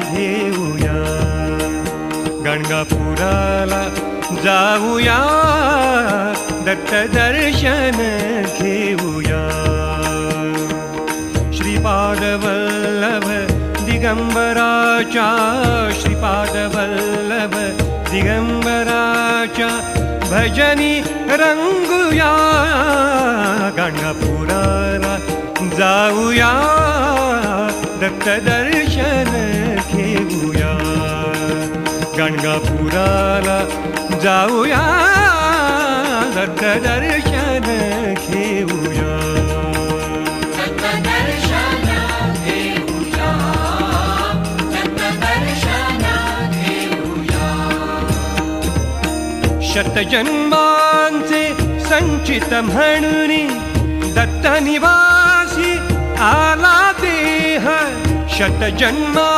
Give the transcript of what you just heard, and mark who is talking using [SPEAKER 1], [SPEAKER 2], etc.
[SPEAKER 1] घेऊया, गाणगापुराला जाऊया, दत्त दर्शन घेऊया. श्रीपाद वल्लभ दिगंबराच्या, श्रीपाद वल्लभ दिगंबराच्या भजनी रंगूया, गाणगापुराला जाऊया, दत्त दर्शन घेऊया, गाणगापुराला जाऊया, दत्त दर्शन घेऊया. शतजन्मांचे संचित म्हणून दत्त निवासी आला देह, शतजन्मा